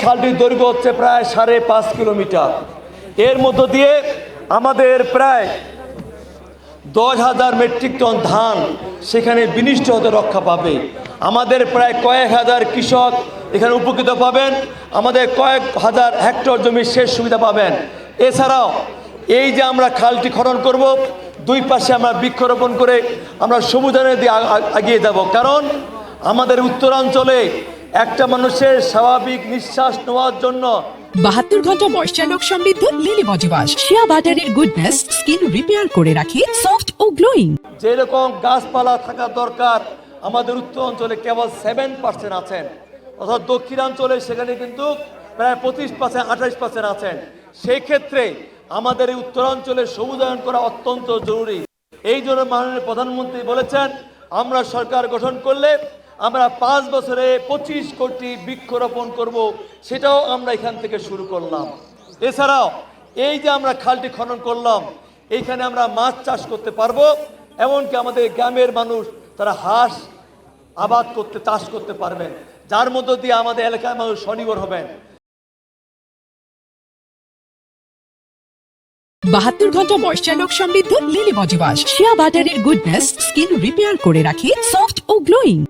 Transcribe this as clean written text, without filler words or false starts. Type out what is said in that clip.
খালটির দৈর্ঘ্য হচ্ছে প্রায় 5.5 কিলোমিটার। এর মধ্য দিয়ে আমাদের প্রায় 10,000 মেট্রিক টন ধান সেখানে বিনিষ্ট হতে রক্ষা পাবে। আমাদের প্রায় কয়েক হাজার কৃষক এখানে উপকৃত পাবেন, আমাদের কয়েক হাজার হেক্টর জমির সেচ সুবিধা পাবেন। এছাড়াও এই যে আমরা খালটি খনন করব, দুই পাশে আমরা বৃক্ষরোপণ করে আমরা সবুজায়নের দিয়ে এগিয়ে যাব। কারণ আমাদের উত্তরাঞ্চলে একটা মানুষের স্বাভাবিক নিঃশ্বাস নেওয়ার জন্য 72 ঘন্টা ময়েশ্চার লক সমৃদ্ধ লিলি বডি ওয়াশ শিয়া বাটারের গুডনেস স্কিন রিপেয়ার করে রাখে সফট ও গ্লোয়িং। যেরকম গাছপালা থাকা দরকার আমাদের উত্তরাঞ্চলে কেবল 7% আছেন, অর্থাৎ দক্ষিণাঞ্চলে সেখানে কিন্তু প্রায় 25%, 28% আছেন। সেই ক্ষেত্রে আমাদের এই উত্তরাঞ্চলে সবুজায়ন করা অত্যন্ত জরুরি। এই জন্য মাননীয় প্রধানমন্ত্রী বলেছেন, আমরা সরকার গঠন করলে আমরা 5 বছরে 25 কোটি বৃক্ষরোপণ করব, সেটাও আমরা এখান থেকে শুরু করলাম। এছাড়াও এই যে আমরা খালটি খনন করলাম, এইখানে আমরা মাছ চাষ করতে পারবো, এমনকি আমাদের গ্রামের মানুষ তারা হাঁস আবাদ করতে, চাষ করতে পারবেন, যার মধ্য দিয়ে আমাদের এলাকার মানুষ স্বনির্ভর হবেন। 72 ঘন্টা ময়েশ্চার লক সমৃদ্ধ লিলি বডি ওয়াশ শিয়া বাটারের গুডনেস স্কিন রিপেয়ার করে রাখে সফট ও গ্লোয়িং।